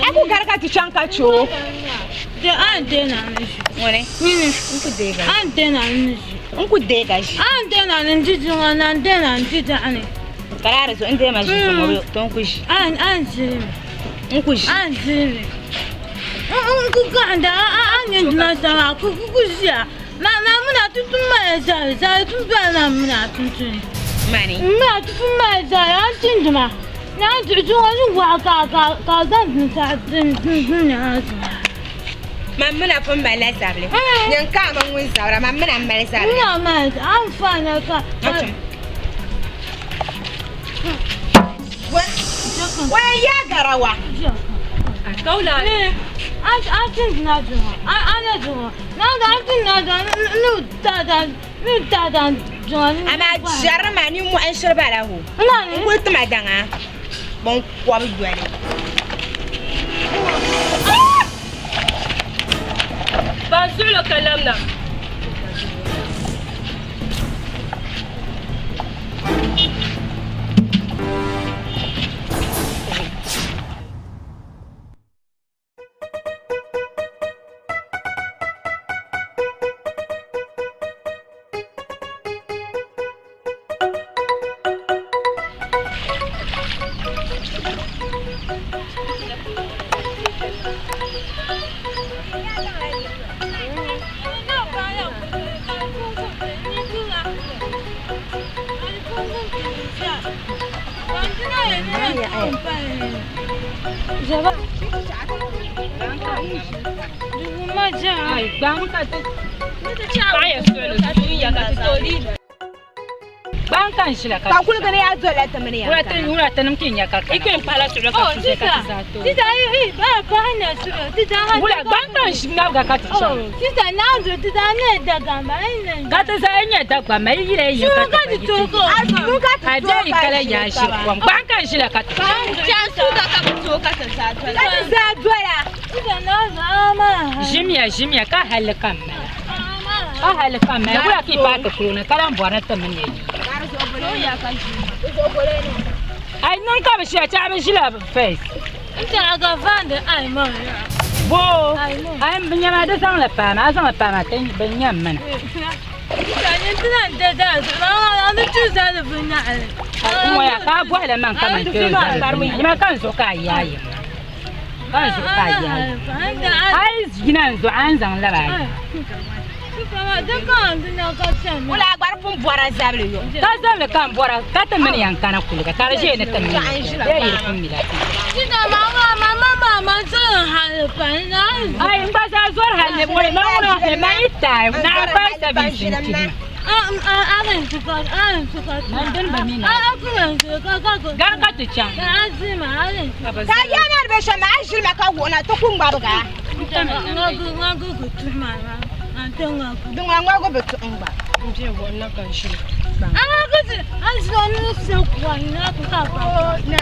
Aku garga ti chanka cho. De antena nishi. Wone. Nini. Unku dega. Antena nishi. Unku dega shi. Antena nishi na antena nishi ani. Karara so inde ma shi mo ton kushi. Anzi. Unku shi. Anzi. Unku ganda anyen na sa kushi. Mama muna tutuma za tuba na muna tutuni. Mani. Muna tutuma za antinjuma. Na tuwa wa ka dan ta na. Mamuna fun bala sable. Nyan ka man wun saura mamuna mal sable. Ina ma an fa na ka. Wa ya garawa. Kaula ne. An tin na zuwa. An zuwa. Na da tin na da nu ta da zuwa. Ama jarma ni mu an shirba lahu. Ina ne. Ko tuma danga. Bon kwa bidwale. Pas sur le calme là. Bankan shi la ka. Ka kula gane ya zo la ta mene ya. Wura ta namkin ya kaka. Ikin pala su la ka su ka zato. Tita yi ba ba na su tita ha. Wura bankan shi na ga ka ta sha. Tita na zo tita ne daga mai ne. Ka ta sai ne da ba mai yi ne ka ta. To ko. Ka ta A dai kala ya shi kwan. Bankan shi la ka ta. Can su da ka to ka ta zato. Ka ta zato ya. Tita na zo ma. Jimiya ka halkan mai. Ka halkan mai. Wura ki ba ta kuro ne kalan buwana ta mun ne. Ai non ka bishi ta min shi la face. Ita ga vande ai mo. Bo. Ai binya ma da san la pa ma san la pa ma tan binya mana. Ita ne tana da na da tu za da binya. Kuma ya ka bo la man ka man ke. Ma kan so ka yayi. Kan so ka yayi. Ai ginan zo an zan la ba. Wala agbar fun bora zable yo. Ka zable kan bora ka ta mini yankana kulga ka je ne ta mini. Ya yi fun mila. Kina mama zan halfa na. Ai in ba za zuwar halle mo ma wona he mai ta na ba ta bi shi. Aran tuka. Nan dan ba mina. Akuran ka. Gar ka ta can. Azima aran. Ta yana be shama ajil maka wona to kun babuga. Ngagu tuma. Dunga ngwa go betu ngba. Nje wona kan shi. Azonu se kwa na ka ba. Na.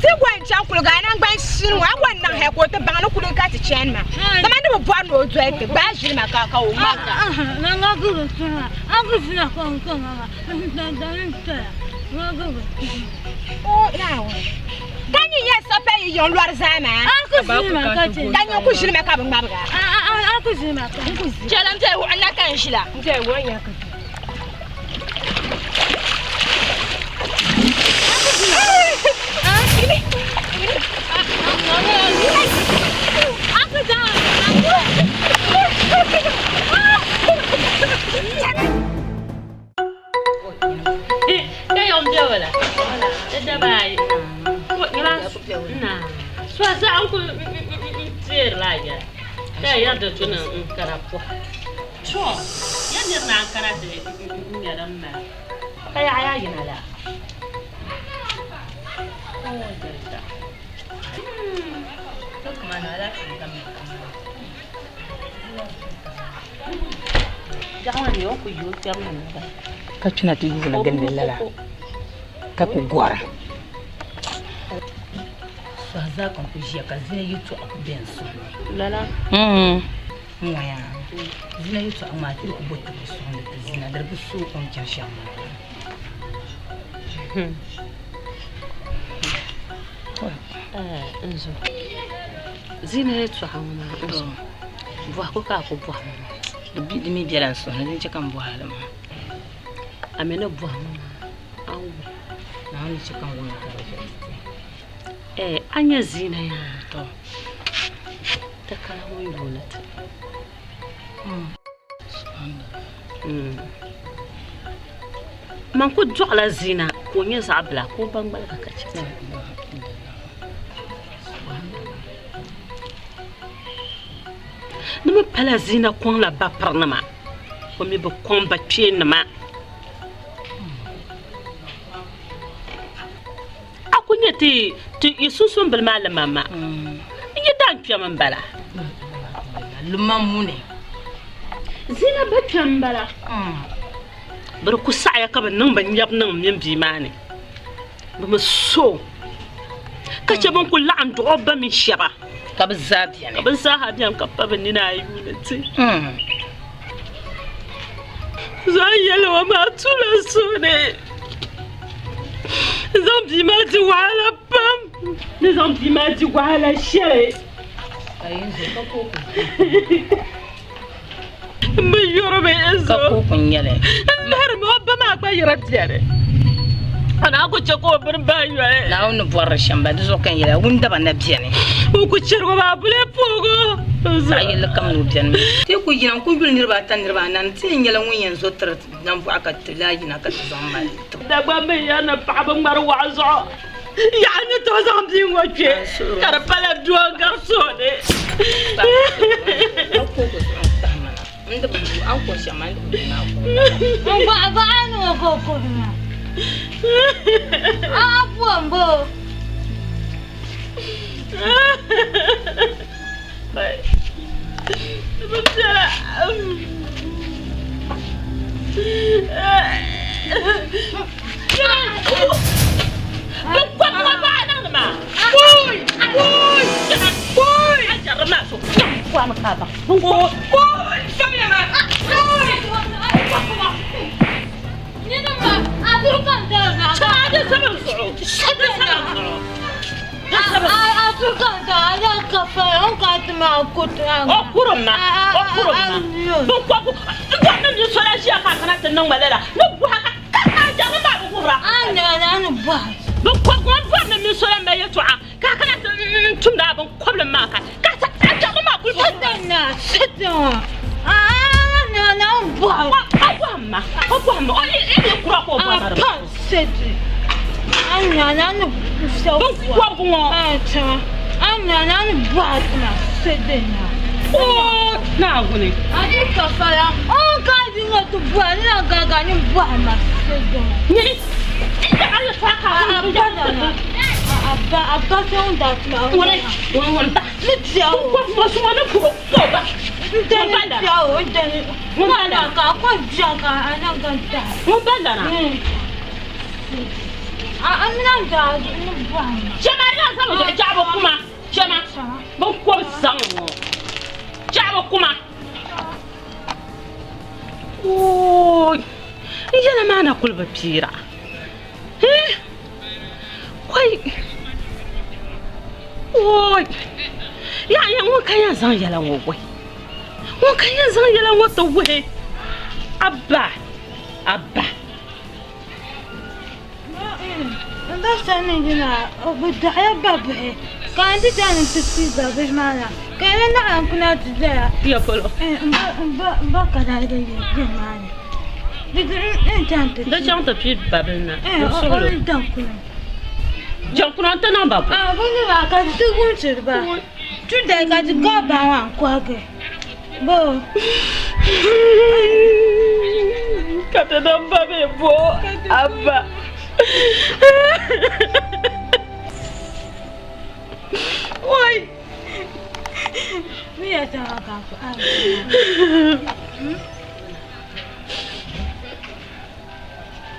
Ti gwan chan kulga na gban shin wa wannan he ko ta bang na kulga ti chen ma. Da man do bo no ozo e te ba jil maka ka o ma. Na ngagu tuma. Agu fina ko nko ma. Ngagu. Oh, na wa. Kanyi yes sope yi yon lwar zama. Kanyi ku jil maka bang babuga. Akuzima ka. Jalam te wa na kan shila. Nje wonya ka. Ya da tunan karapo. To, yadda na kara da yaran ma. Kai aya gina la. Oh, da. To kuma na la kan Jangan yo ku yo jaman ba. Ka tuna tu yu na ganin lala. Ka ku gwara. to za kan ku jiya ka zina yuto aku ben so lala moya zina yuto amma ki ku botta ku so ne zina dar bu so kon kin sha enzo zina yuto amma enzo bo ko ka ko bo bi mi bialan so ne je kan bo halama amena bo awu na ni je kan wona ka anya zina ya to ta kana wai bonata man ko jogla zina ko nya zabla ko bangbal ka kace nima pala zina kon la ba parnama ko mi ba kon ba tyenama akunya ti isusun bil malama ma ni dan kyaman bala lumman mune zina ba kyan bala bar ku saya ka ban nan ban yab nan min bi mane ba mu so kace ban ku la'an do ba min shaba ka bi zabiya ne ban sa habiyan ka ba ban nina yi ne zan yalwa ma tula so ne zan bi ma ji wahala pam ne zan bi ma ji wahala shere ayin zo ka ko me yoro me ezo ka ko kun yale mer mo ba ma gba yira tiare ana ko che ko ber ba yare na wonu bor shamba do kan yale wunda ba na biene ko chergo ba bule pogo ayil kam no biene te ku yinan ku bil nirba tan nirba nan te yale won yan zo trat nan fu aka tilaji na ka zamba da ba me yana pa ba mar wazo yani to zam bi ngoche kara pala do garsone Nda bu an ko shaman da na ko ba anu ko na bombo bai bujara Bukan apa nama? Boy, ajar masuk. Kuat apa? Boy, kami mana? Ni nama aku kan dah. Ada sama suruh. Ada sama. Aku kan dah ada kafe. Aku kata mau kuterang. Oh kurang. Bukan. Jangan disuruh siapa kerana tenang malah. Bukan. Jangan tak kurang. Anu buat. Bukan buat ni suruh bayar tua. Kakak tunda abang problem makan. Kakak jangan makul. Sedang. Anu buat. Apa mah? Oh ini kurang apa baru. Apa sedih? Anu Bukan. Anu buat na sedih na. Oh, nah gini. Adi kafara. Oh kadi ngatu buat na gaga ni buat mas sedih. Ni. Tidak ada fakah. Apa sih dah tahu? Orang tak. Ni jauh. Masuk mana kau? Dan jauh dan. Mana kau jaga anak ganta. Mubala na. Amina dah ni buat. Cuma nak sama jawab kuma. Cuma. Bangkau sang. Jawab kuma. Oh, ini jangan mana kul berpira. Woi. Woi. Ya yang kaya zang jalan woi. Kaya zang jalan woi woi. Abba. Anda sana jina. Bedaya babe. Kan di sana tisiba bejmana. Kan na kuna tizaya. Ya polo. Ba kana da jemana. Da chanta pi babelna. Jankuna ta nan babu. Bani ba ka tugun ba. Tu da ka ji ga ba wa kwage. Bo. Ka ta nan babe bo. Abba. Oi. Mi ya ta ka fa.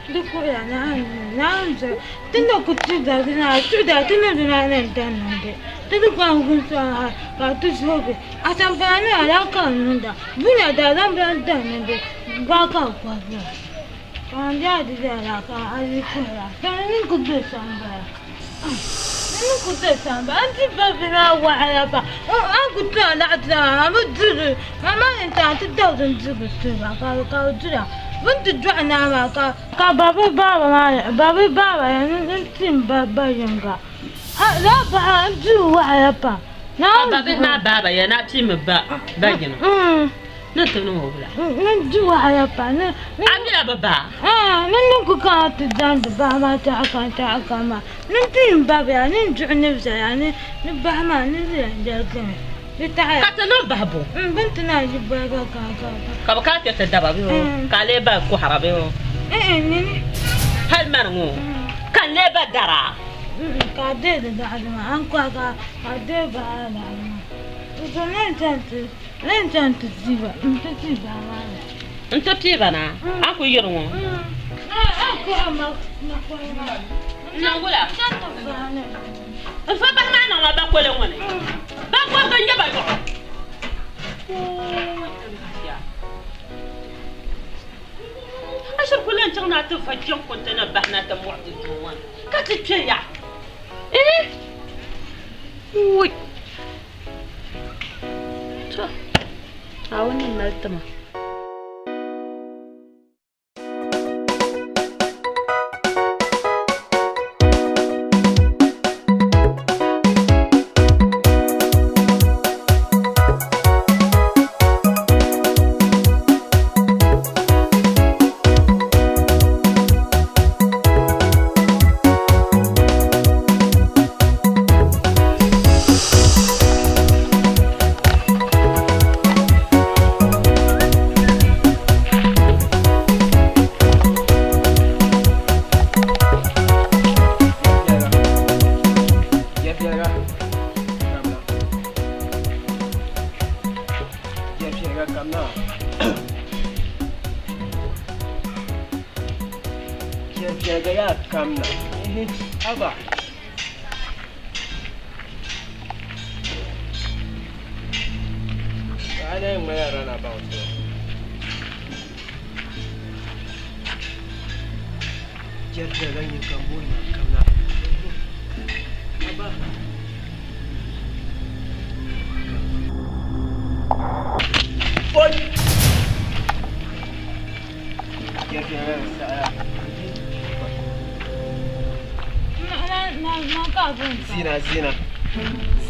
Duk ya na tunda ku tuda tunda nan de tunda ku sa ka tu sobe asan bana ala kan da buna da zan ban dan de ba ka kwa kan ja de la ka ali kula kan ku de samba ku de samba anti ba bina wa ala ba an ku ta la ta ma duru mama ta ta da zubu ba ka dura Buntu juana ma ka baba nantin baba yanga. La ba ju wa ya pa. Na baba ya na ti me ba gina. Na to no wala. Na ju wa ya pa na. Abi baba. Nan ku ka ta dan ba ma ta ma. Nantin baba ya nin ju ne za ya ni ba ma ni da ga. Kata no babo. Bintu na ji ba ka. Ka ka ta daba bi ho. Ka le ba ku harabe ho. Ni. Hal marngo. Kan le ba dara. Ka de da ma an kwa ka de ba da ma. To nan tantu ziba. Nta tiba na. An ku yirngo. An ku ma kwa ma. Na wala. Fa ba ma na ba ko le ngone. Ba ko ka nyaba ko. Ashar kullun tana ta fajjan kunta na bahna ta mu'ti tuwan. Ka ta tiya. Ui. To. A wannan martama.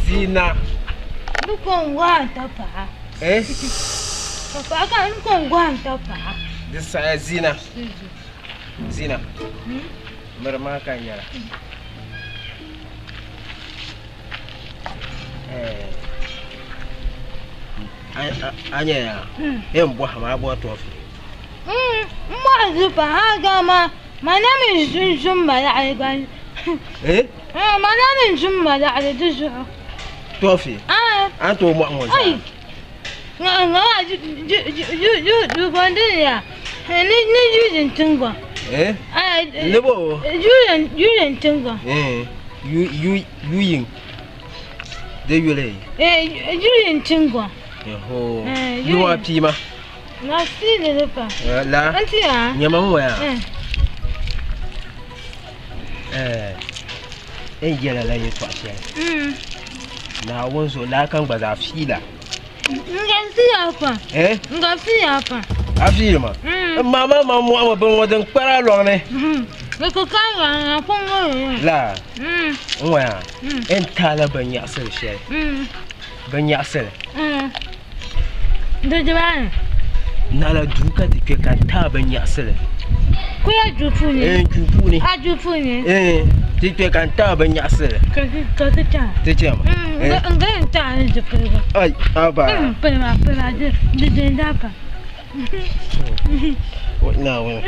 Zina. Nukon wa ta fa. Papa ka nukon wa ta fa. This Zina. Zina. Merma kanya. Anya ya. Embo ma bo tofi. Ma zuba haga ma. Mana min sun ma ya ai mana min sun ma ya ai dusu. Tofi. Anto mo mo. Ai. Nga ju bandin ya. Ni jujin tingwa. Lebo. Jujin tingwa. Yin. De yule. Jujin tingwa. Ho. Yuwa pima. Na si le pa. La. Anti ya. Nyama mo ya. Yela la yi twashe. Na wonso la kan gbaza fila. Nga si ya pa. Nga si ya pa. Afila ma. Mama mamu ama ben wadan kwara lo ne. Ko kan ga ko ngo. La. Wa. En tala ban ya sel she. Ban ya sel. De jban. Nala duka de ke kan ta ban ya sel. Ko ya jufu ni. Jufu ni. Jufu ni. Ti ke kan ta ban ya sel. Ka ta. Ti ce ma. Nga ta ni de pe. Ai, aba. Pe ma de da pa. Na wa.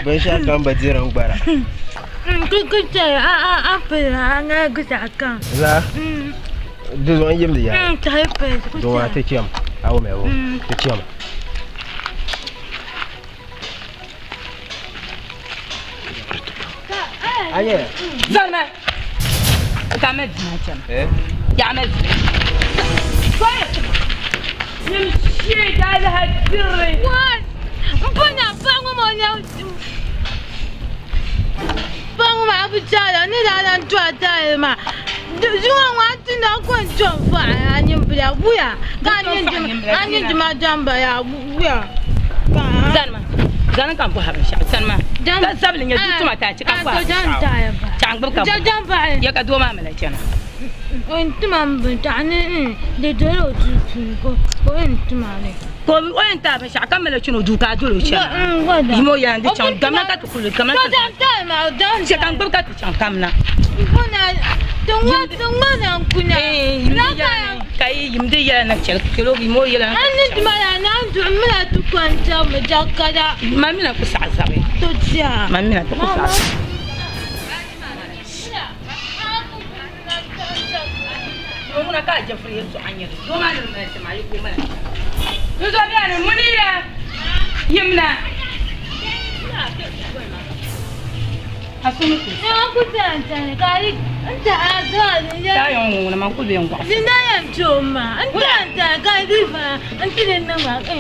Ban sha kan bajiran gbara. Ko ce a pe nga gusa kan. La. Do yim da ya. Ta pe. Do wa ta ce ma. Awo me wo. Ta ce ma. Anya. Zalma. Kamed ma chama. Ya med. Fire. Nimshi da hadiri. What? Mpona pangu monya. Pangu ma bujala ni da ntwa ta ma. Zuwa watu na kwa chomfa anyembya buya. Kanyi juma jamba ya buya. Zalma. Zan kan ko habasha sanma. Ka sablin ya dutuma ta ci kan kwa. Can gbab ka. Jamba. Ya ka do ma mala kenan. Ntuma mbunta ni de dolo tu ko ntuma le. Ko oyin ta ba shaka mala chino duka dolo shi. Imo ya ndi chan gamna ka to kulu kamna. Ko dan ta ma dan. Se kan gbab ka to chan kamna. Bona tungwa na kunya. Kai yimde ya na chel kilo imo ya na. Ani tuma ya na ndumla tu kwanta mu jakada. Mamina ku sa zabe. To tia. Mamina ku sa. Muna ka jafri yanzu anya. Do ma da mai samari ko mana. Yo zo da ne munira. Yimna. Asunu ku. Ya ku tanta ne kari anta azali ya. Ta yon na man ku be ngwa. Dinda ya choma. Anta ka diva. Antine na ma ka.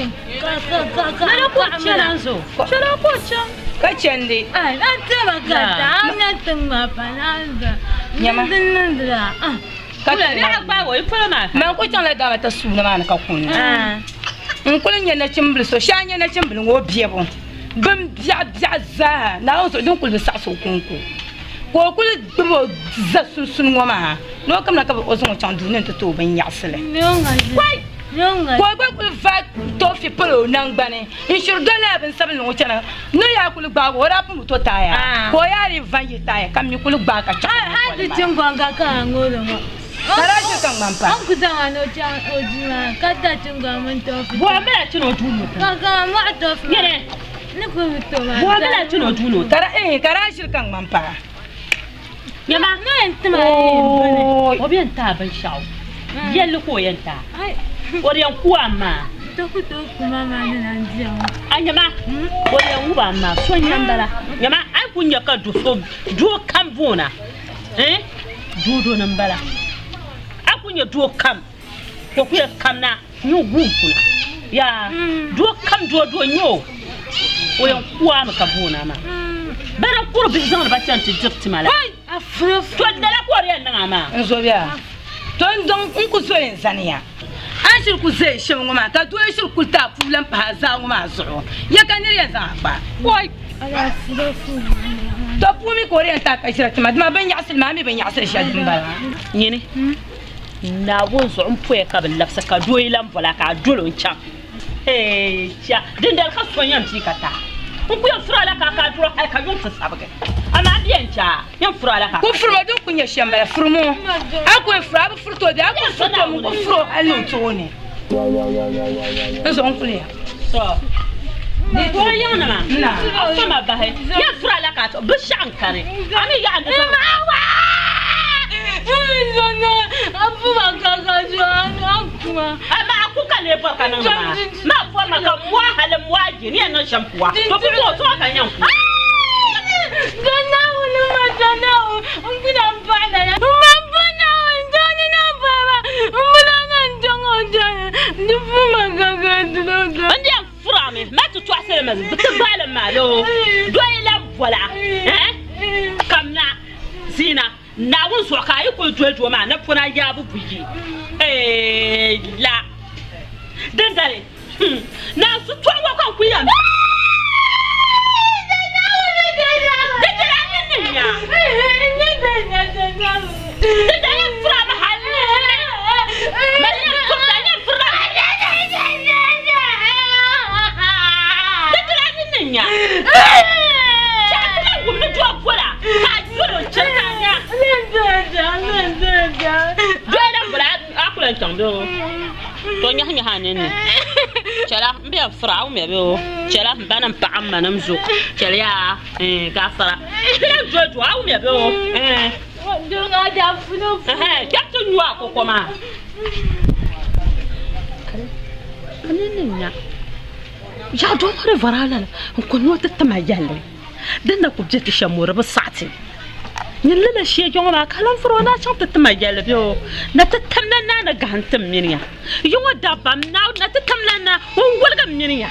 Na ku chana zo. Chana ku chan. Ka chende. Ai, anta makata. Anya tuma pananda. Nyama. Dinda. Kula ne agba wo ifala ma. Man ko chan la da ta su na ma ka kun. Nkulu nya na chimbli so sha nya na chimbli ngo biebo. Bim bia za na o so dun kulu sa so kunku. Ko kulu bibo za sun ngo ma. No kam na ka o so chan du ne to ban yasle. Wai. Ko ba kulu fa to fi polo nangbane. Inshur dola ben sabin ngo chana. No ya kulu gba wo ra pu to taya. Ko ya ri van yi taya kam mi kulu gba ka cha. Ai, di chingwanga ka ngolo mo. Karaje kan mampa. An kusa ano chan ojima kata chunga mun tofi. Bo mala tuno tuno. Kaka mo tofi. Yene. Ni ko to ma. Bo mala tuno tuno. Karaje kan mampa. Yama. No entma. O bien ta ban shaw. Yello ko yanta. Ai. O yan kuwa ma. To ku to kuma ma ni nan jiya. Anyama. O yan uba ma so nyambala. Yama ai kunya ka do so do kan bona. Do nan bala. Akunya do kam. Ko kuya kam na nyu gumpuna. Ya do kam do nyo. O yan kuwa ma ka bona ma. Bara kurbi zan ba tan tijirti mala. Afro. To dala ko re nan ma. Nzo bia. Ton don ku so yin zaniya. An shir ku zai shin ngoma ka to shir ku ta fulan pa za ngoma zo. Ya kan ne yan za ba. Wai. Ala afro fu. To pumi ko re ta ka shira ma ban ya asil mami ban ya asil shadin ba. Nyene. Na won so mpo e ka belafsa ka do ilam vola ka dolo ncha. Cha din dal ka so yam ti kata. Mpo ya fura la ka duro ai ka yum fasa baga. Ama biyan cha yam fura la ka. Ku furma dun kunya shamba furmo. Aku fura ba furto da aku furto mu ko furo alun to ne. Nzo on kunya. So ni to yan na ma. Na. Afa ma ba he. Ya fura la ka to bu shan kare. Ami ya anda. Zona afu makaka jwana kuma. Ama akuka le pa kana ma. Ma fo ma ka mwa hale mwaji ni na shampua. To ko to ka nyan. Zona unu matana ungina mpana ya. Mambana ndani na baba. Mbana ndongo jana. Ndifu makaka tuloga. Andi afura me. Ma to asele ma. Bitu bala ma lo. Do ila voila. Kamna zina. Na won so ka yi ko jojo ma na funa ya bubuyi la dan dare na su to wa kan ku ya to nya hanen chala mbe frau me be chala banan paam manam zo chala ya gafara bila jojo awu me be do nga da funo jakto nyu akoko ma kanennya ya do mare varala ko no tatta ma yalle dan da ku jeti shamura ba sati Nilla la shi jonga ma kalam furo na chang tatma jalbyo na tatamna na gantam miniya yunga dabam na tatamna na wulga miniya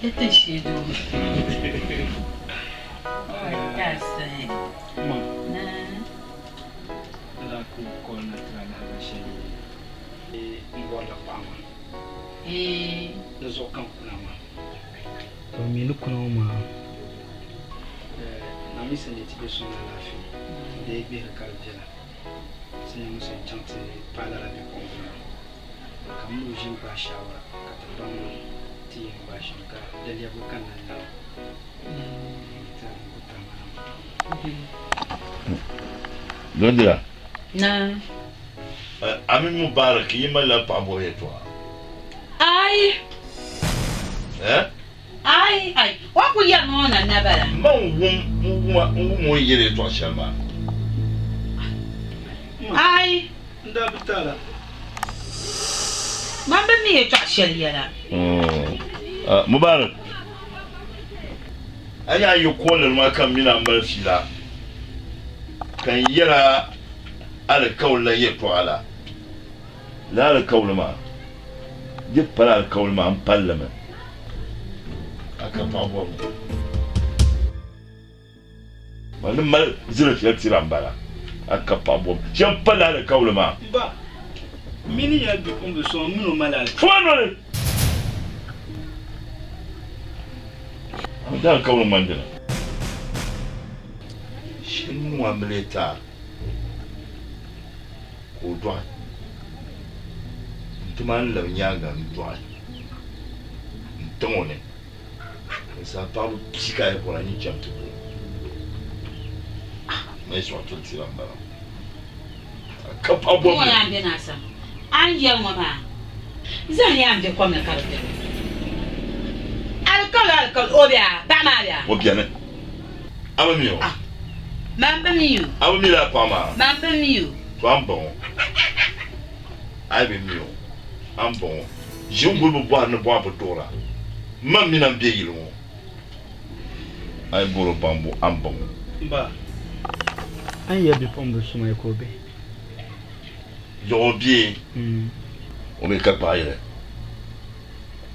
Ete shi do. Yes. Da zo kan kuna ma to me ni kuna ma na mi sanje ti be sona lafi da ya bi ka jela sai mu sai chante pala la bi ko kuna kam lu jin ba shawara ka ta ban ti ba shin ka da ya bu kan nan ta ku ta ma Gondira. Na. Ami Mubarak yima la pa bo etwa. Ai. Ai. Wa ku ya no na na bala. Man wum yere to shama. Ai. nda bitala Man ba mi to shari'a. Mubarak. Aya yi kolar ma kan mina marfila. Kan yira alkawla yeto ala. La alkawla ma. Para alkawla ma an parlament. Aka pa bo. Wani mal zira fiye tiran bara. Aka pa bo. Shan pala alkawla ma. ba mini ya bi ko so mino malal Fuano. Da alkawla mandina. Shin wa milita. Ko doa. Tuman la nyanga doa. Ntone. Ça parle physique pour la nuit chante. Mais ils sont tous tirés en bas. Capable. Ko ya ambe na sa. An ya mo ba. Zan ya ambe ko me karate. Alcool obia, ba ma ya. Ou bien. Amamio. Mamba miu. Amami la pama. Mamba miu. Toi bon. Ai be mio. Am bon. Jumbo bo boire ne boire pour toi. Mami na mbie yilo. Ai boro bambo am bon. ba an ya bi pombe so mai ko be Yo bien. O me kapa ile.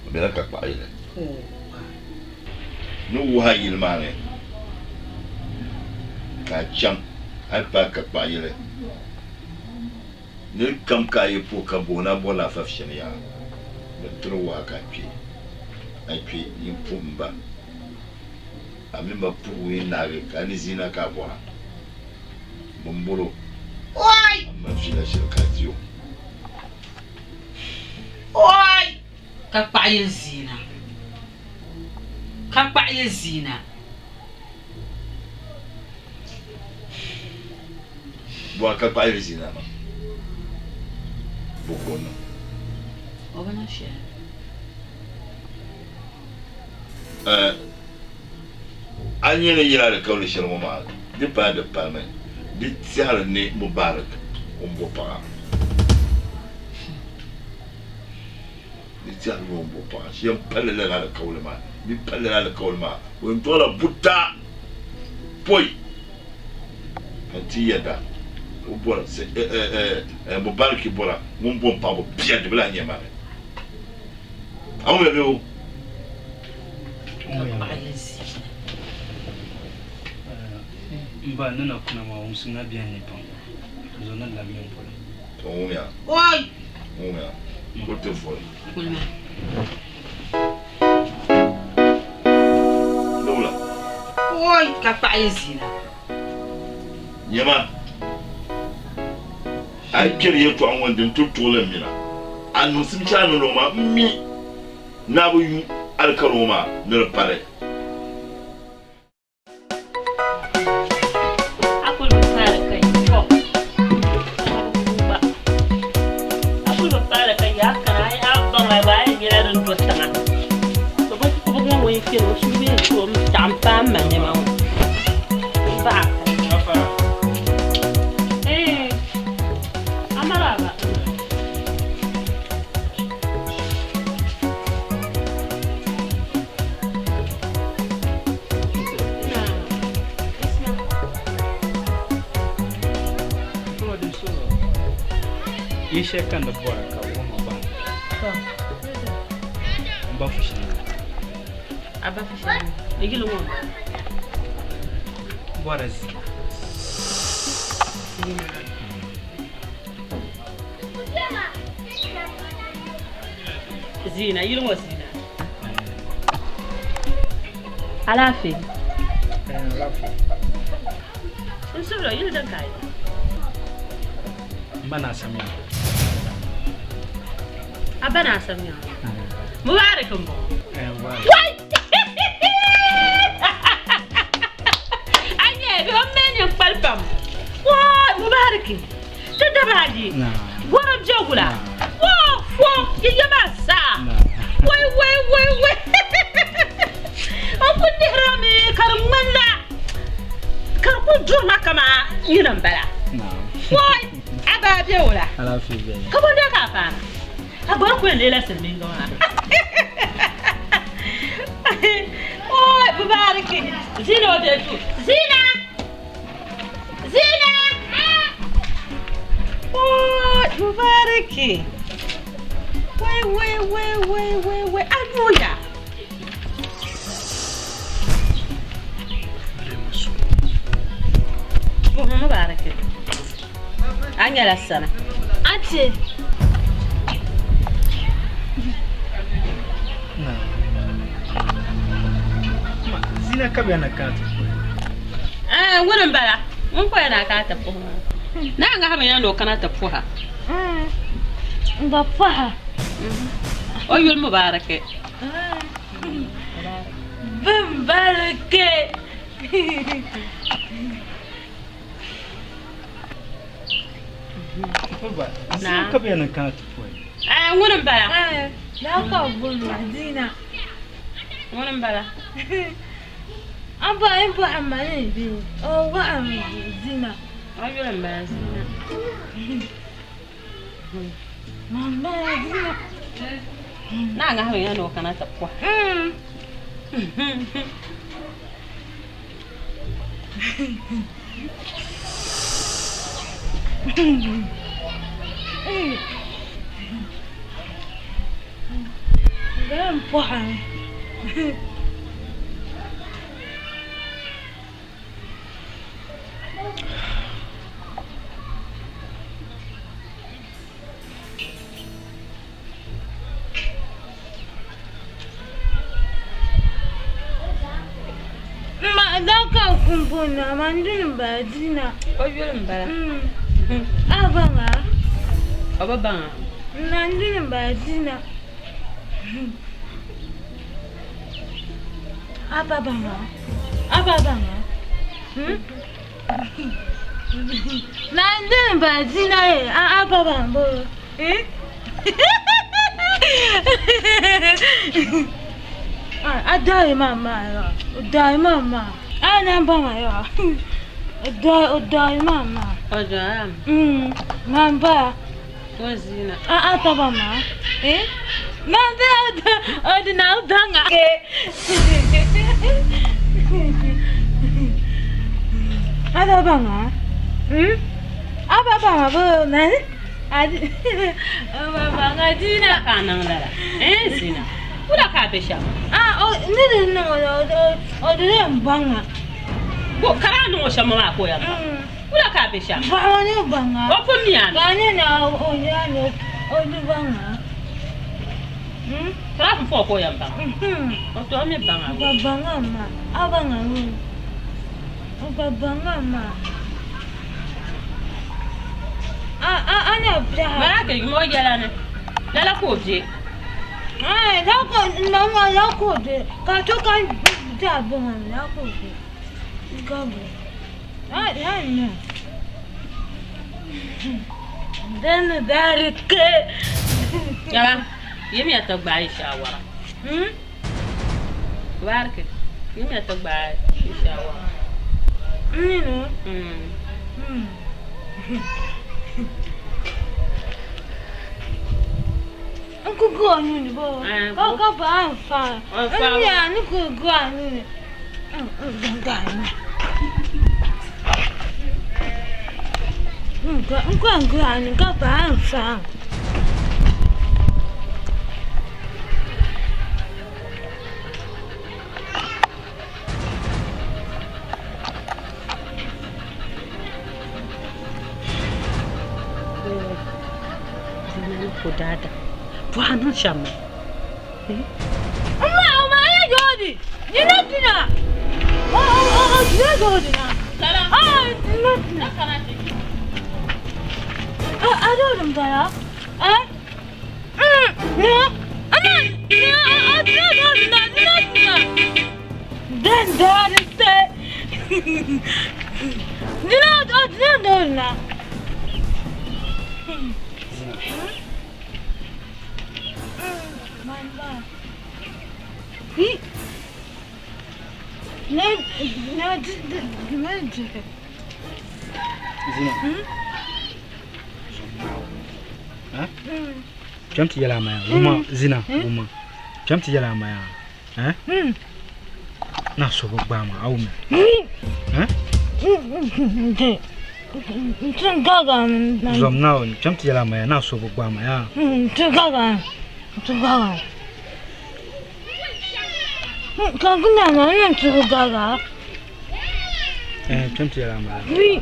O me la kapa ile. No wa yil mane. Ka cham. Ai pa kapa ile. Ne kam ka ye po ka bona bola fa fshene ya. Ne tro wa ka pi. Ai pi impumba. Ami ma puwe nage ka ni zina ka bona. Bombolo. Oi! Ma fila shirkatio. Oi! Ka pa yin zina. Ka pa yin zina. Boa ka pa ile zina ma. Bokono. O ba na she. Anyele yira da kawle shirmo ma. Di pa de palme. Di tiara ne Mubarak umbo pa. Di tiara ne umbo pa. Shem palle la kawle ma. Di palle la kawle ma. Wo ntola buta. Poi. Anti yada. O bora se Mubarak bora. Mumbo pa bo pia de bla nyema. Awu be o. Ka pa yin zina. ba nana kuna ma on suna biya ne pam zo nan la mi on pole To umya. Oi! Umya. Ko te foi. Kulma. Lola. Oi! Ka pa yin zina. Nyema. Ai kiri yetu an wandin tutula mina. Anu sim chanu no ma mi na bu yu alkaroma ne pare. Akul basara kai ko ba akul basara kai ya kana ai abban ai bai gira don dotana to ba ko ba wai kiro shi ne to tampa manye ma ba amara ba share kan da bora ka woma ba. Ba fushi. Aba fushi. Igilo mo. Bora Zina, yilo mo Zina. Alafi. Alafi. Nsolo yilo dan kai. Bana samia. Abana samia. Mubarak mbo. Mubarak. Anye bi omenye palpam. Wa mubarak. Tadabaji. Wa jogula. Wa fo yiyamasa. Wai. Aku dihrami karmanda. Karku jurma kama yinan bala. Wai aba biyola. Alafi be. Kabonda ka fa. Abor ko lela selmingo ha. Oh, mubarak. Zina odetu. Zina. Oh, mubarak. Wai. Anuya. Mubarak. Anya la sana. Ate. Zina kabe na katu. Wurin bala. Mun koya na ka tafi. Na ga hama yana kana tafi ha. Nga faha. O yul mubarak. Mubarak. Baba, zina kabe na katu foi. Wurin bala. Na ka bulma Zina. Wurin bala. Aba ibu amane bi. O wa am Zina. O yul bala Zina. Mama Zina. Na ga hama yana kana tafi. Gam poha. Ma daka kumpuna mandun ba Zina. O yul bala. Abanga. Aba banga. Mandun ba Zina. Ababanga. Mandun ba Zina ababanga. Adai mama ya. Adai mama. Ana banga ya. Adai mama. Oja. Mamba. O Zina. Atabama. Mamba odina banga. Atabanga. Ababanga bo nan. Ababanga Zina Kanang dala. Zina. Ura ka besha. Odina banga. Ko kara no shama ma ko ya. Ura ka besha. Banga banga. O fu mian. Kani na onyano odibanga. Kara fu ko ya banga. O to mi banga. Babanga ma. Abanga mu. Babanga ma. Ana bra. Mara ke mo yala ne. Lala ko je. Mama yakude. Ka to kan da banga yakude. Gabu. No. Dan darike. Yaba. Yemi atogba ishawara. Barke. Yemi atogba ishawara. No. Uncle go on the boat. Go by fire. Yeah, Uncle go on. Ngwan ka ba fa. Dada. Buana chama. Oma ya jodi. Nina tina. Oh, ya jodi na. Nina. I don't know. Then dad is dead. No. Jamti yala maya, woman, Zina, woman. Jamti yala maya, na so bama, awme. Zom now, jamti yala maya, na so bama, ya. Gaga. Kaguna na to gaga. Jamti yala maya. Oui.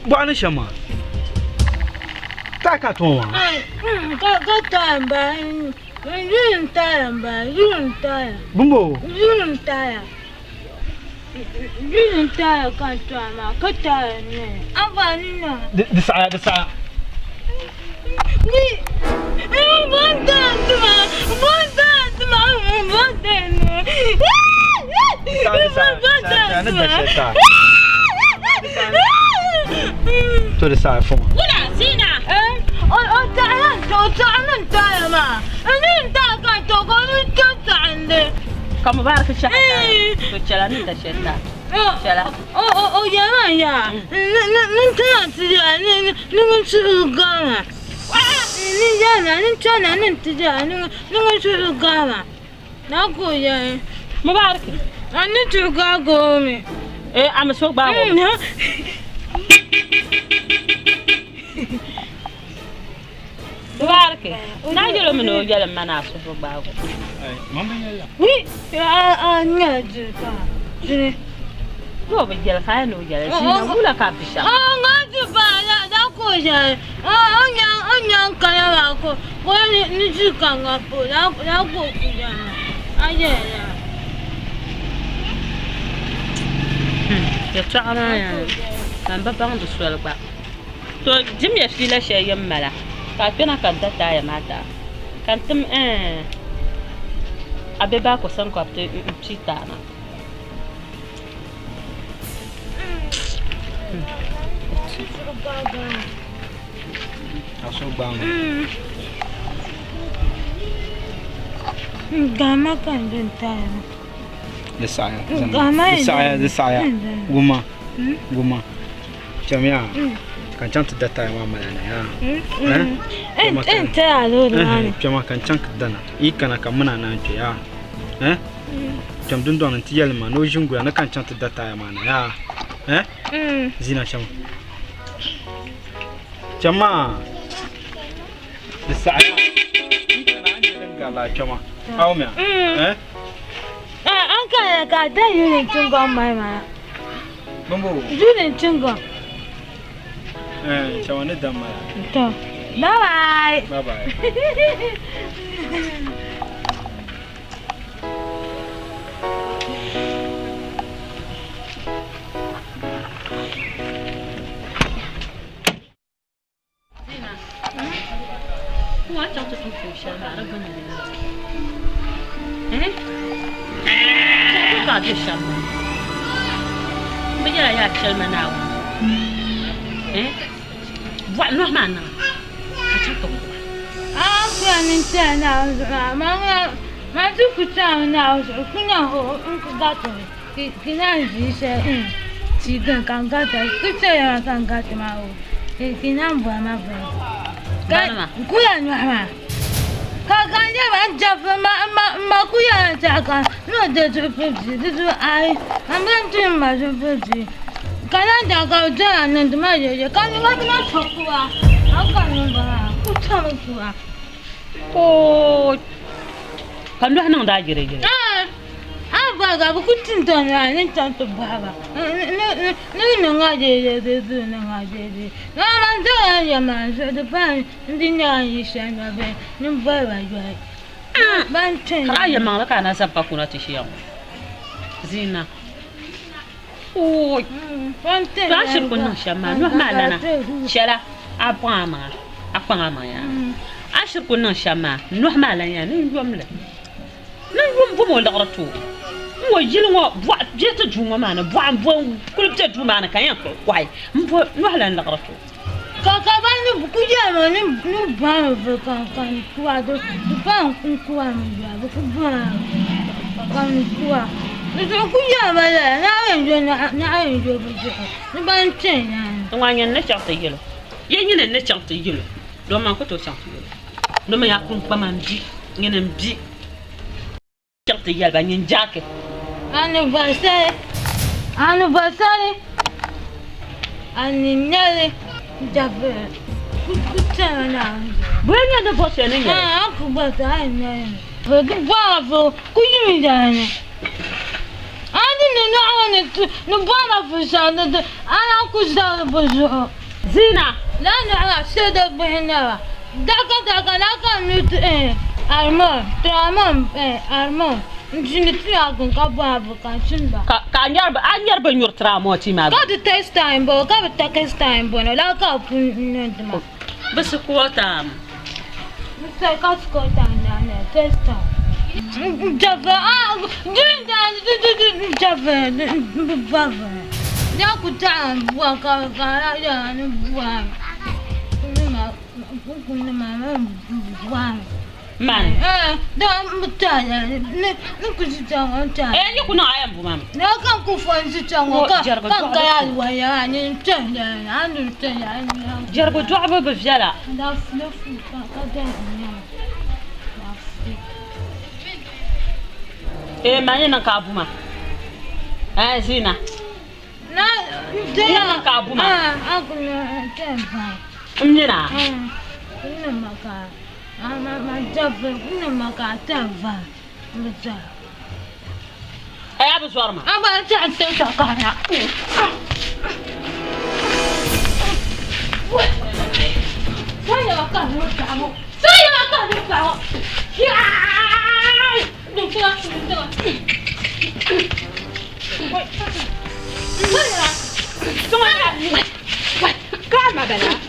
Buana chama. Tá catoma. Tamba. Bumbo. Katama. Avanina. De saia. Tudo sai fuma. Ula, Zina. Kamu bar ke syakta. Tu jalan ni dah syakta. Jalan. Oh, jangan ya. Nanti dengan surga. Ni jangan, ni cana nanti jangan dengan surga. Nak ya. Mubarak. Ani surga gomi. Am sok bawo. Mubarak. Na jelo meno jalan mana sok bawo. Mama yalla. Oui, ngajuka. Sini. Go be jela kaya no jela. Sina mula ka bisha. Ngajuka da ko ja. Anya kaya ko. Ko ni juka ngapo. Da ko kuja. Aye ya. Ya tsana ya. Kan ba bang du swel ba. To jim ya fila she yamala. Ka pena kan ta ya mata. Kan tum abeba ko san ko te chitana. Aso bama. Gama kan dentaya. De saia. Guma. Jamia. Kan chant data ya mama na ya. Ente alo na. Chama kan chant dana. I kana kamana na ya. Jam dun don anti yelma no jungu na kan chant data ya mana ya. Zina chama. Chama. De saia. Kana anje ngala chama. Awmia. An ka da yunin tunga mai ma. Bumbo. Yunin tunga. Chama ne damma. To. Bye. What out of confusion? Ba de chama. yɛla yaa shɛli ma Naawuni bɔɣa nɔhi maa niŋa ka chaŋ ti kuɣa ma tu kuta na kunya ho gata kina jise ti kan gata kuta ya kan gata ma ho kina bwa ma bwa kuya no ma ka ya ma jafa ma kuya ta ka no de tu pezi tu ai am tu ma tu pezi kana da ka ja nan ma ye ka ni ma chokwa aka no ba kuta ma kuwa oh kan do hanan da gire ba ga bu kutin ton ya ni ton to baba ni nga je na nga je na man da ya man so de ban ndi nya yi sha na be ni ba yo ban chen ra ya man la kana sa pa kuna ti shiya zina oh ban chen ba shi kun shama no ma lana shala apa ma ya ashir kun shama no ma lana ya ni yomla nan yom bo mo lagratu mo yilngo bwa jeta jungo mana bwa kulubta jungo mana kan ko kwai mbo no halan lagratu ka ba ni ku ya ma ni ba kan kwa do ba kwa mi ya ku ba kan kwa ni ku ya ma la na yo bu je ni ban chen ya nganya na chakta yelo yenye na chakta yelo do man ko to chakta yelo do ma ya kun pa man bi ngene bi chakta yel ba nyin jake anniversary anninyale jabe kutana bwenya da bosse ne ya aku bata ne bagi bafo kuyimi dane ani ne na wane no bana fusa da ana ku za bozo zina la na seda behna daga la kan armon tramon armon Jiniti agun ka babu ka chinba. Ka anyar ba nyur tramo ti ma. Ka the test time bo, ka the test time bo na la ka pun ndma. Bas ko tam. Sai ka ko time na test time. Java dinda java baba. Ya ku tam bo ka ya ni bo. Kunna ma man da mutaya ne ku ji tango ta ni kuna ayan bu mam na kan ku fanzi tango ka ya waya ni tanda anu tanda jargo du'aba bi fiala da flufu ka da ni mani nan ka bu ma zina na nan ka bu ma akuna tempa mnina kuna maka ma jabe kuna makata va mza abu swarma aba ta kana saya akan kamu ya calma bella calma bella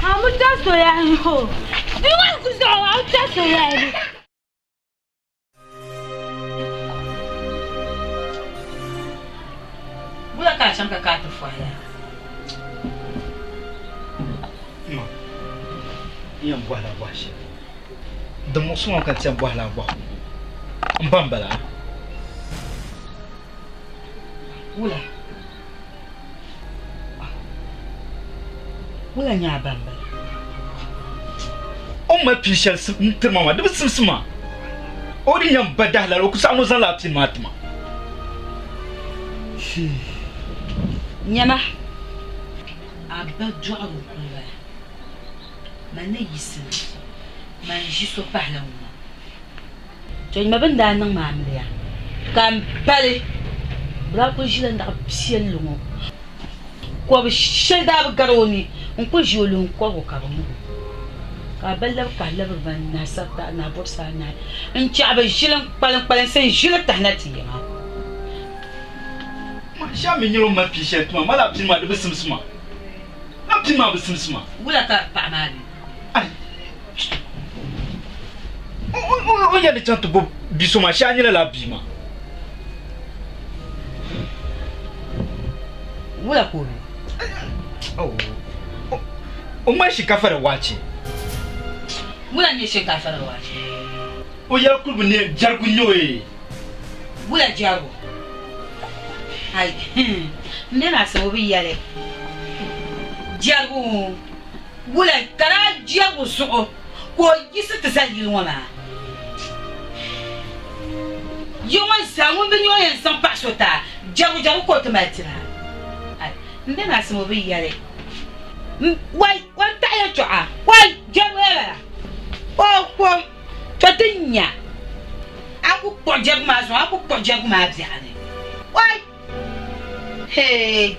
kamu tak soyan ho. Dengan aku soyan, tak soyan. Bula ka cham ka tu fala. Yang buahlah buah sih. Demu semua kan siap buahlah buah. Empam bala. Wala nya bamba. On m'a piché le mama de simsima. Ori nyam badala ko sa no zala tin matma. Nyama abba du'abu kula. Mana yisin. man ʒi so pahila ŋɔ to nyima bin daa niŋ maamili ya ka m pali bira kuli ʒila ndaɣu piɛlli ŋɔ kobi shɛli daa bi gari o ni n kuli ʒi o luŋ kɔbigu ka bi ŋɔ ka a ba labi ka a labiri ba naasabta naabɔrisi anahi n chaɣi bi ʒili kpalinsi n ʒili tahina ti yiŋa sha mi nyɛla o ma pii shɛli tuma mala pini maa di bi simsima a pini maa bi simsima wula ka paɣa maa ni o yɛli chaŋ ti gbubi bia so maa sha nyɛla la bia maa wula ko bi o ŋmani shinkafa da waache wula nyɛ shinkafa da waache o yɛli kuli bi ne jarigu nyɛ o ye wula jarigu ai ne na sɛ o bi yɛli jarigu wula kana jarigu zuɣu ko yisi ti za yili ŋɔ maa yi ŋɔ zaa ŋun bi nyɛ o yɛn zaŋ paɣa so ta jarigu ko ti mali tira ne na sɛ o bi yɛli wai wan taɣaya chɔɣa wai jarigu yɛla ko to ti nya a ku kpuɣi jarigu maa zuɣu a ku kpuɣi jarigu maa biɛɣu ni wai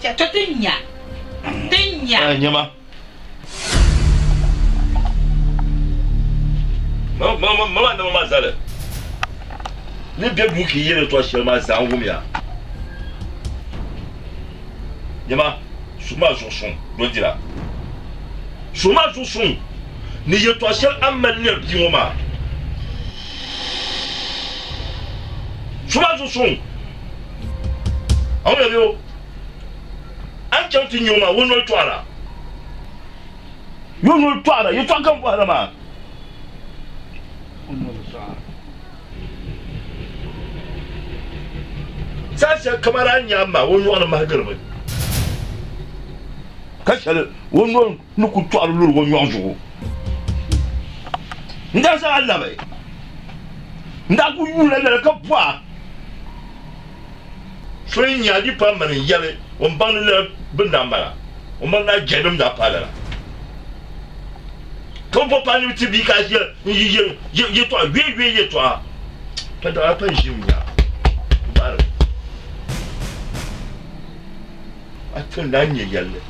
to ti nya Nyama. Mama zale. Ni bia buki yele to shel ma za ngum ya. Nyama, suma joson, do dira. Suma joson. Ni ye to shel amal ne bi ngoma. Suma joson. Awu yo. An chanti nyoma wono to ala. Yo no to ala, yo to kan bo ala ma. Sasa kamar an yamma wani wani magarba kashal wani wani nuku tuwar lulu wani wani zuwa nda sa Allah bai nda ku yi lalala ka buwa soyin yadi pa mani yale wani ban lala bin da mara wani ban na jenim da palala kan po pa ni ti bi ka ye to we ye to a ta da pa jimya bare atun da nye yalle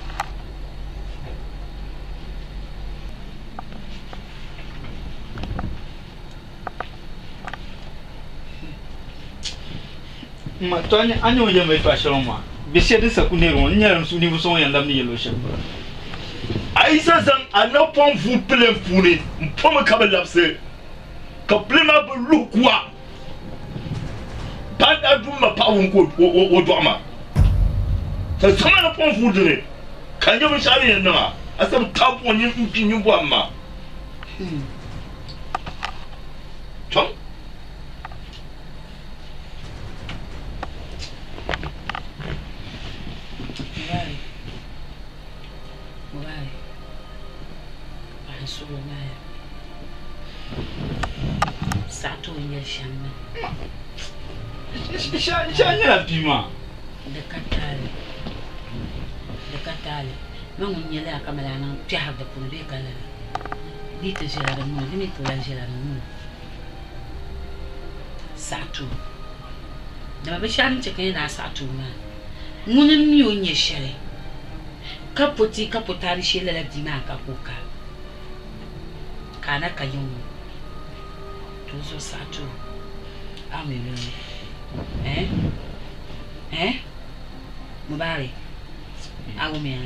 ma to anyo ye me to ashiro ma bi se de sakune ron nyere su ni so yan lam ni yelo she aisa zan anopon fu plen funi mpoma kabel lapse ka plema bu lukwa banda duma pa won ko o do ma ta sama na pon fu dire kan je mun shari yan na asam tapo ni mpin bu amma chong Shanya bima. Dekatale. Mangu nyele kamera na pya da punbe kala. Dite jela da mu, dimi to la jela da mu. Satu. Da ba shan cheke na satu ma. Ngunin mi onye shere. Kapotari shele la dima ka kuka. Kana kayun. Tuzo satu. Amelu. Mubari. Agumia.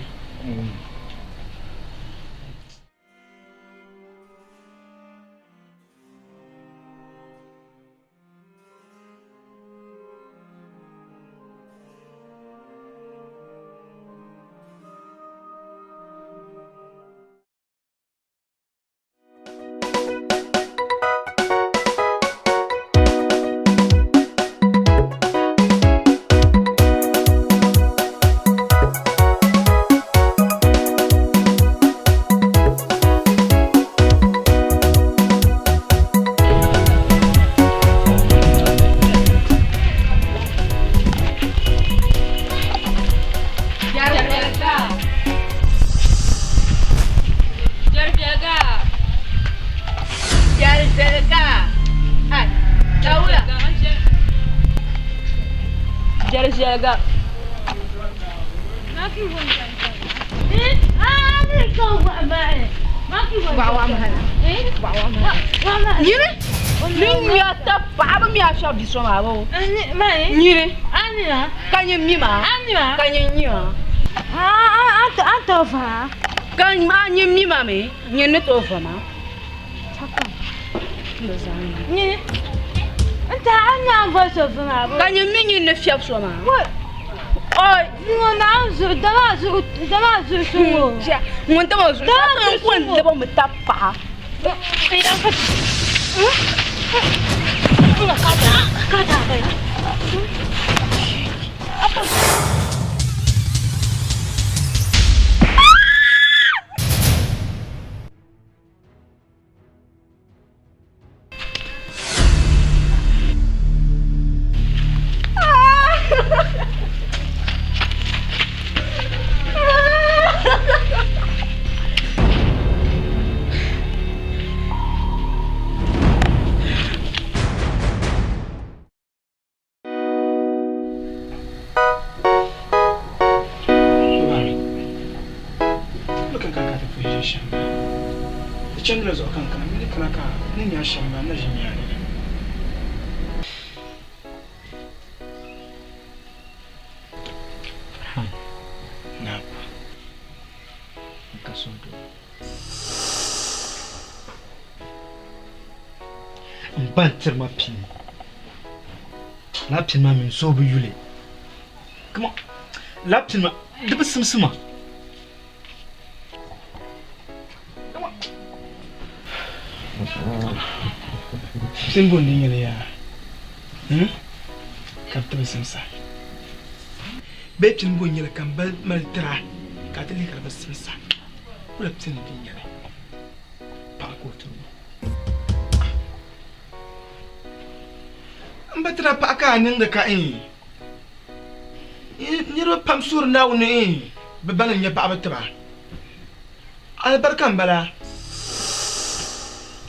Jerga. Ning ya ta pa mi a sha bi so ma bo. Ni. Kan ye mi ma. Kan ye ni ma. to fa. Kan ma ni mi ma me. Ni ne to fa ma. Ni. Anta anya bo so fa ma bo. Kan ye mi ni ne fiap so ma. Oh, ngo na zo da zo so. Ja, mon ta mo zo. Ta ko en de bo me ta pa. Chandler zo kan kana mini kana ka ni ya shamba na jimiya ne na ka so do bantir ma pin la pin ma min so bu yule come on la pin ma dubu simsima Simbo ningele ya. Kapte simsa. Betin bo nyele kan bal maltra. Kateli karba simsa. Kula tin bi nyele. Pa ko tu. Ambatra pa ka nin da ka Nyiro pam sur nawo ne be banan nya pa abatra. Albarkan bala.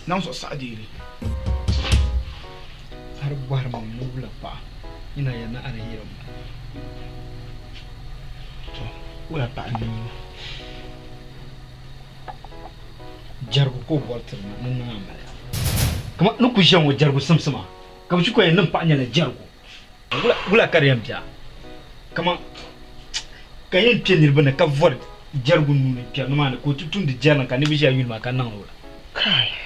Não só sadiri. Har buar mau nubla pa. Ina ya na ana hiram. To, wala pa ni. Jargo ko bolter nan na amala. Kama nuku jan wa jargo samsama. Kama shi ko yan nan pa nya na jargo. Wala kariyam ja. Kama kayen pienir bana ka vor jargo nune pier no mana ko tutun di jana ka ne bi ja yul ma kan nan wala. Kai.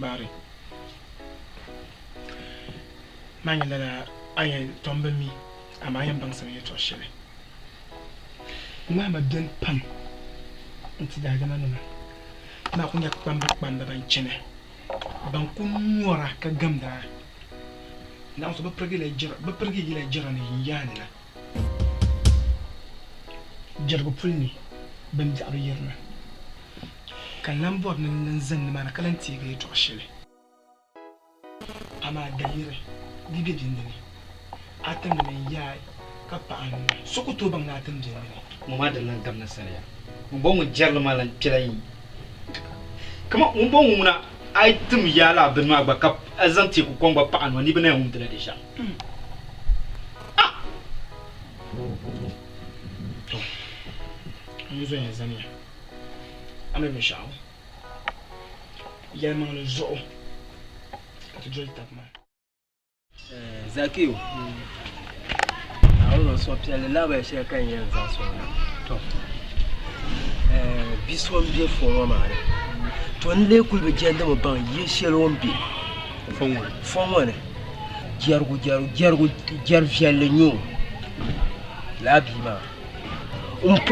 Bari manya la ayen tombe mi ama ayen bang sama yeto shele ma den pam nti da gana nuna ma kunya pamba ban chene ban kun nyora ka gamda na so ba pregi le jira ne yani la jargo pulni ban jaru yerna kan lambor nan zan ma na kalanti ga to shele ama dalire dibe dindini atan da men yayi ka pa an sokoto bang na atan dindini mu ma da nan gamna sariya mu bon mu jarlo malan pirai kama mu bon mu na item yala bin ma ba ka azanti ku kon ba pa an wani bana mu da desha mu zo ya zaniya Ame meshao. Y'a le zoo. Tu dois le taper. Zakio. Alors, so pia là ba she kan yan za so na. To. Bison bien fo ma re. To nle kul be jenda mo ban ye shelon bi. Fon ne. Jargo fiale nyu. La bi ma.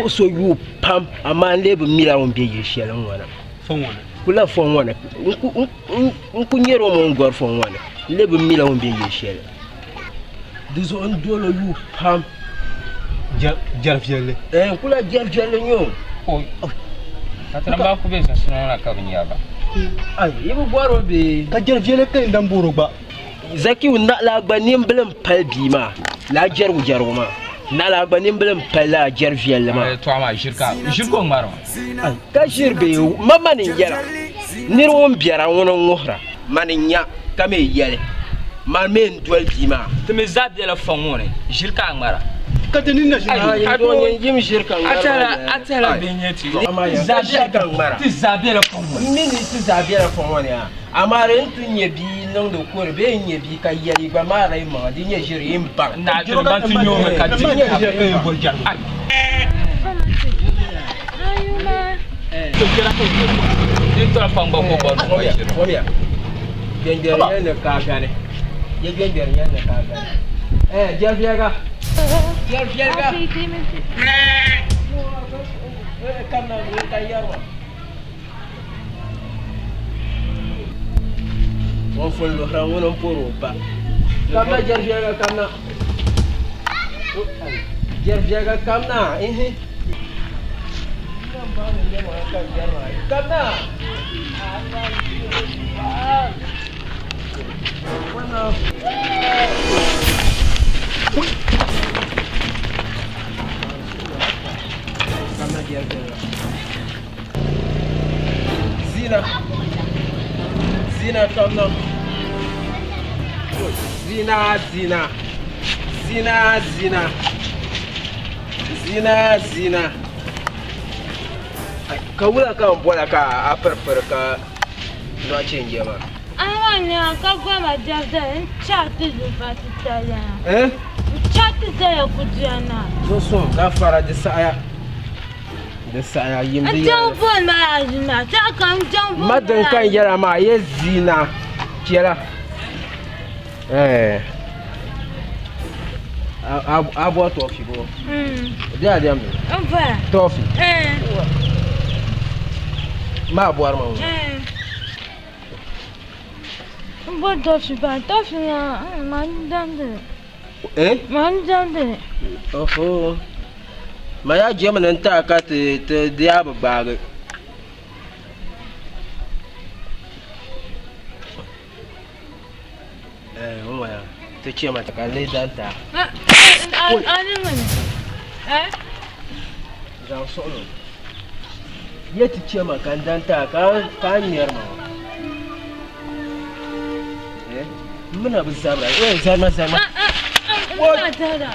So you pam a man labor mila on be ye shelon wana. Fon wana. Kula fon wana. Kunyero mo ngor fon wana. Labor mila on be ye shelon. This one dolo you pam jar fiale. Kula jar fiale nyu. Oh. Atramba ku be sasuna na ka binya ba. Ai, yibu gwaro be Ka jar fiale kai dan boro ba. Zaki na la gbanim blam palbi ma. La jargo ma. Na la gbanim blam pala jar fiale ma. To ma shirko ngaro. Ai, ka shirbe mama ni yara. Nirwon biara wono ngohra. maninya kame yele man men dwel dima te me zabi la fongone jirka ngara katani na jim shirka ngara atala benyeti shirka ngara ti zabi la fongone mini ti zabi la fongone ya amare ntu nyebi non do ko be nyebi ka yeli ba mara ma di nye jiri imba na jiro ban tu nyoma ka ti bo jar to la fongo ko bo ya Genjer ne ka gane. Ye genjer ne ka gane. Jelfiaga. Jelfiaga. Kana ni tayarwa. Won fon lo ran wonon poro ba. Kana jelfiaga kana. Jelfiaga kana Kana. Zina. Zina, come now. Zina, Zina. Zina, Zina. Zina, Zina. Kawula ka mbona ka aperper ka no change ma. Awanya ka gwa ma jafda chat du fatitaya. Chat ya kujana. So ga fara da saya. Da saya yimdi ya. Jambon ma ajina ta kan jambon. Madan kan yara ma ye Zina. Kira. Abo tofi go. Dia dia me. Ova. Tofi. Ma boar ma. Bo tofi ba tofi na mandande. Mandande. Oho. Ma ya je man ta ka te dia ba ga. Waya. Ta ce mata kalle danta. Zan solo. Yeti ce maka danta ka niyar ma. Muna bi sabra. Zama. What? Tada.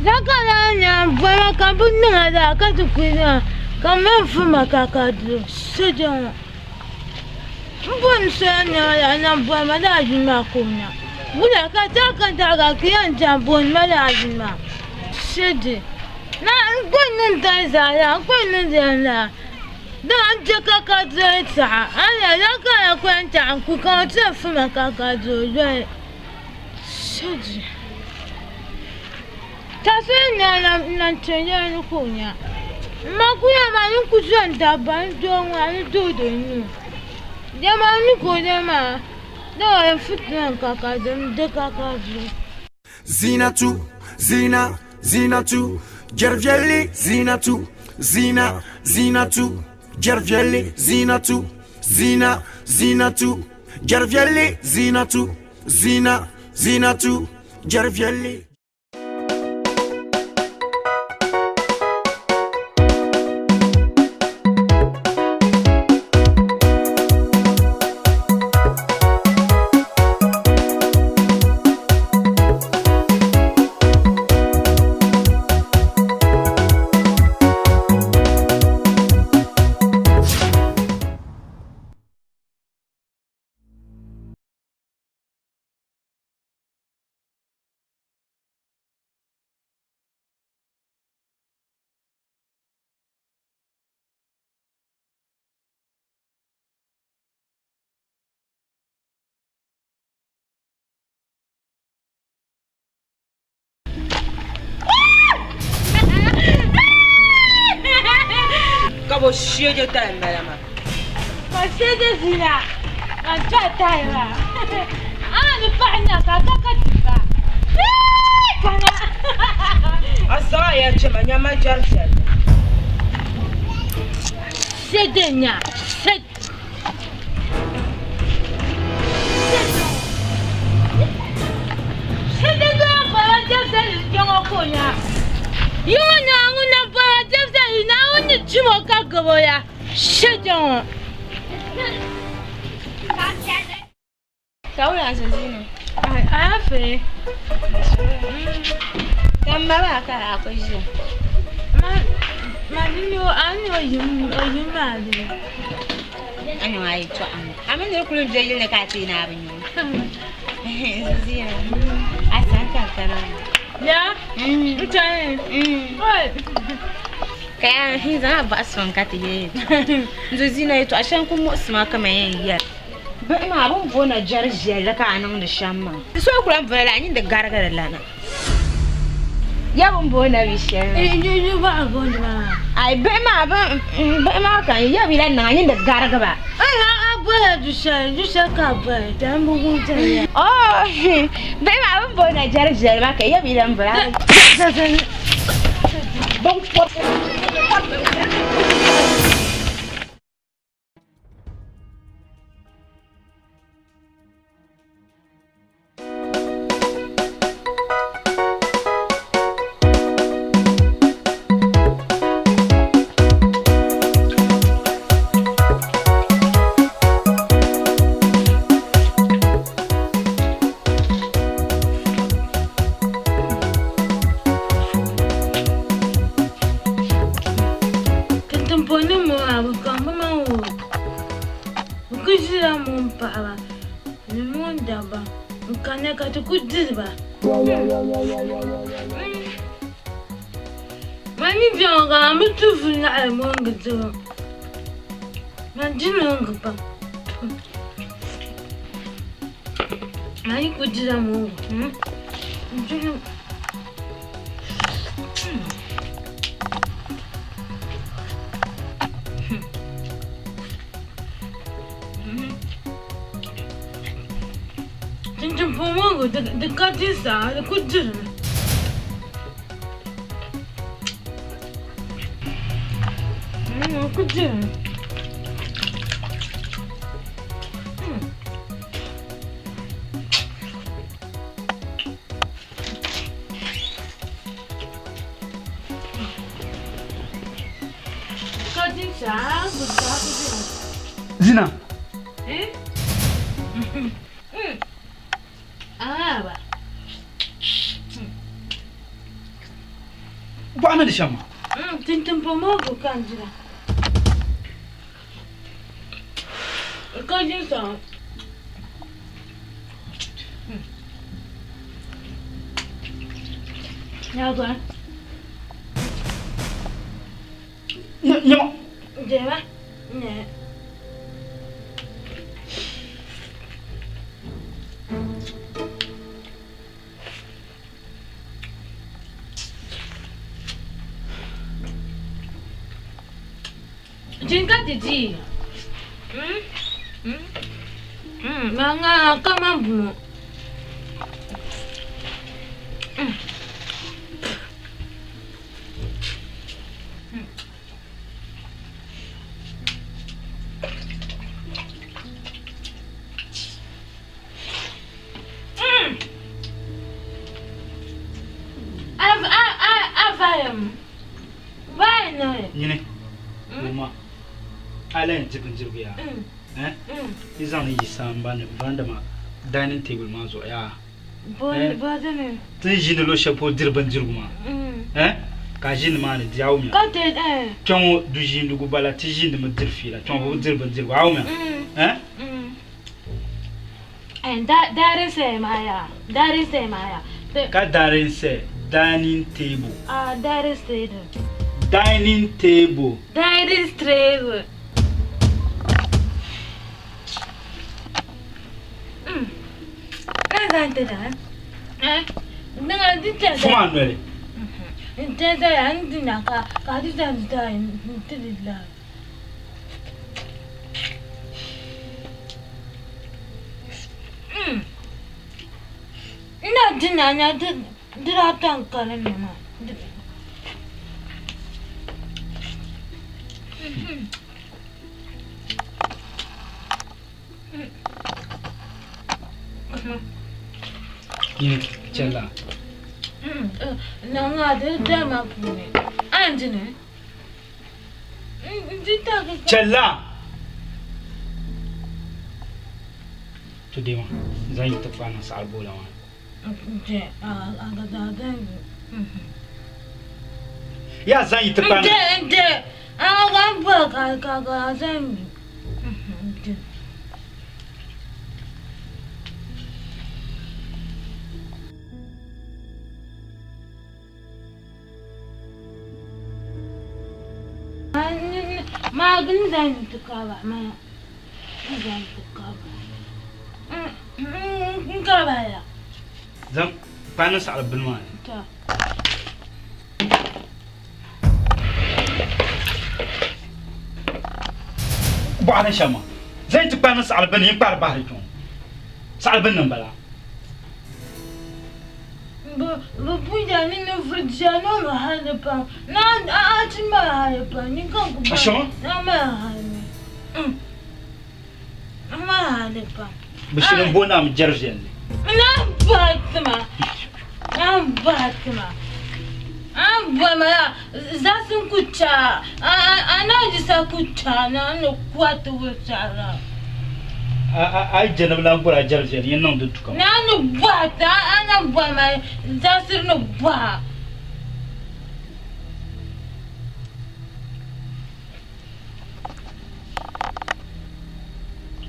Zakalanya bwana kabunga da katukwina kama mfuma kakadu sejong mbon sanya ya na bwana madaji makuna bula kataka daga kianja bon madaji ma sede na ngwenu ndazala ngwenu ndana da anje kakadu ta ala yaka kwenta kukata mfuma kakadu ywe sede tasenya na ntenya nukunya makuya manu kuzanta bandonga ndodo nu jama nuko dema do futna kakadem de kakadu Zinatu Gerveli Zinatu Gerveli Zinatu Gerveli Zinatu Gerveli Kabo shije ta ndalama. masede zina antata ya ani fanya kakakatiba kana Asa ya chema nyama jarsa. sedenya sed sedega para jasa jongo konya yona nguna para jasa ka gabo ya. Shejon. Ka wala Zina. Ai, afe. Kamba ka ko ji. Manino anyo yimali. Anyo ai to an. Amen ne kulun je yin ka ti na bin yo. Zina. Asante sana. Ya? Mchane. Oi. Kaya hiza ba son ka ti ye. Zina to ashan kun mu sma kama yin yar. Ba ma abun bona jarjiya da ka anan da shamma. So kuran bala ni da gargara lana. Ya bun bona bishe. Yo ba abona. Ai ba ma kan ya bi lan nan da garga ba. Ai abba du sha ka ba ta mugun ta ya. Oh, ba ma abun bona jarjiya ba ka ya bi lan bala. Bon Mami bianga mutu funa almonga do. Manjino ngpa. Mami kujira mo. Njino. Tinjum pomongo de katisa de kujira. Kujira. Zina. Ba. Ba na da shama. Tintin pomogo kanjira. Kajisa. Ya ga. Nyama. Jema. Ne. Jinga didi. Manga kama bu. Nyine. Mama. Alen jibin jirgiya. Izan yi samba ne banda ma dining table ma zo ya. Ba da ne. Tun jini lo shapo dirban jirguma. Ka jini ma ne diawo mi. Ka te Kyon du jini du gubala ti jini ma dirfi la. Kyon bo dirban jirgu awo mi. Darin se maya. Darin se maya. Ka darin se dining table. Darin table. Dining table. Dining table. Dengan dia Fuma nole. Dia yang dia nak kadi dia tidak. Ina dia nanya dia datang kalau mana. Ini cella. Nanga ada dah mampu ni. Anjene. Challa. Today ma zan yi tafa na sa albola ma. Ya zan yi tafa na. ما قلنا نتقابع ما نتقابع نقابع Zan kwana sa albin ma. Ba na shama. Zan ci kwana sa albin yin kwar bahari tun. Sa albin nan bala. بوجا من فرجانو ما هذا با نان ما هذا با نيكون أشون؟ ما هذا با بشيرن بونا مجرجين. نام باتما زاسن كوتشا أنا جسا كوتشا أنا نقوات وشارا Ai janab na gura jarjar yin nan da tuka. Na nuba ta ana ba mai zasir nuba.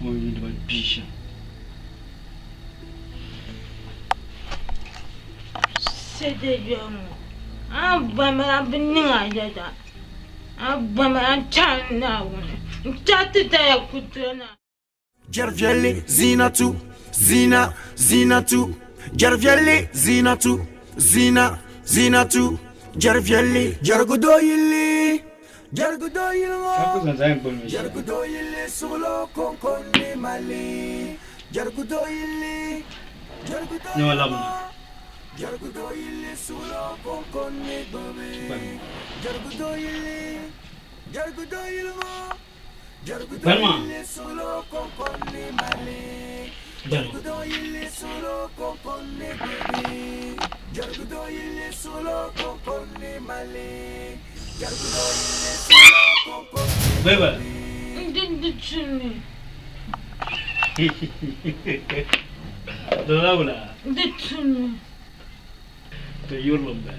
Wani da bisha. Sai da yamu. An ba mai abin yin ajata. An ba mai an ta na wani. Ta ta ya kutuna. Jarveli zinatu zinatu Jarveli zinatu Jarveli jargudoyili jargudoyili solo konkoni mali jargudoyili jargudoyili solo konkoni babe jargudoyili Balma. Solo compone male. Jargudo il solo compone baby. Jargudo il solo compone male. Jargudo il solo compone. Beba. Ditchuni. Dola. Ditchuni. To yurlumba.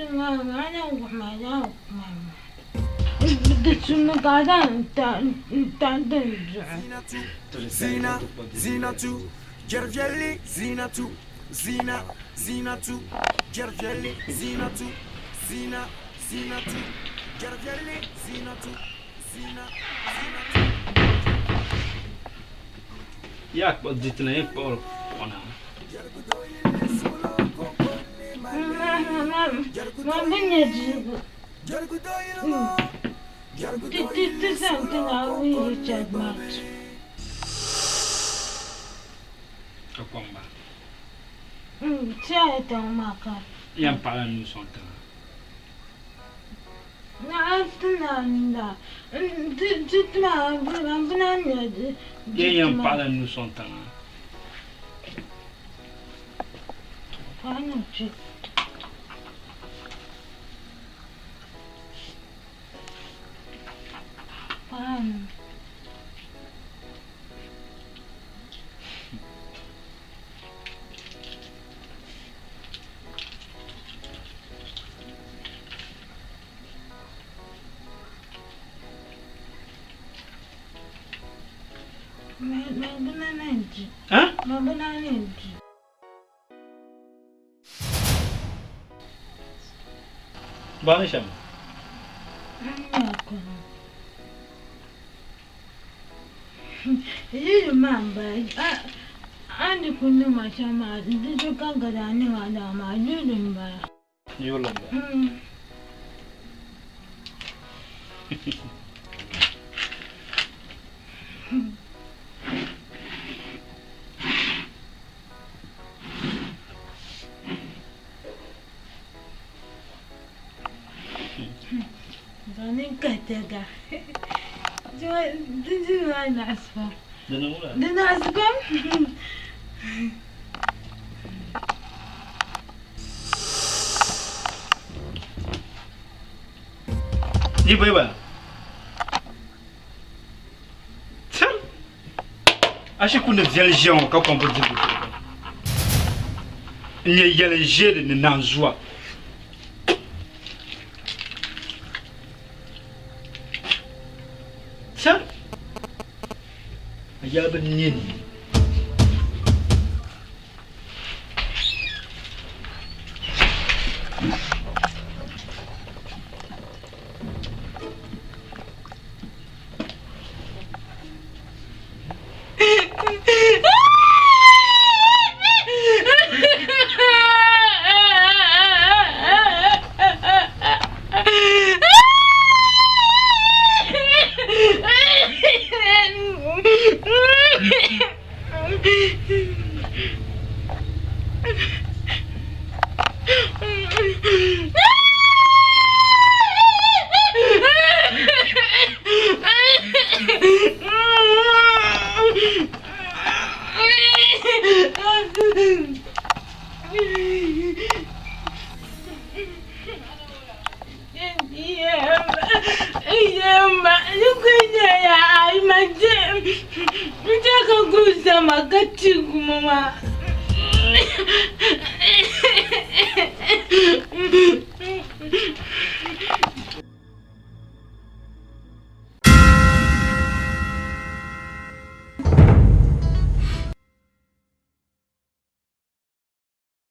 أنا وحماده بدك شنو قاعدة أنت zinatu Jarveli zinatu Jarveli zinatu Jarveli zinatu Jak podzitina je por ona. ما بنجي Akomba. Tiens, ton maca. Yan pala nous sont là. نعرفنا جد ما بنعمل Yan pala nous sont là. أنا جد أنا ما بنعمل Hein? ما بنعمل Bana şam. Ini mamba. Andi kunu macam itu kan kadang-kadang ada maju lemba. Yurlumba. Zanin kataga. Cuma nasfa. Dana ula. Nasfam. Ni beba. Acho que quando ele já o cão pode dizer ele gera de nanzua. Sabe? Já benini.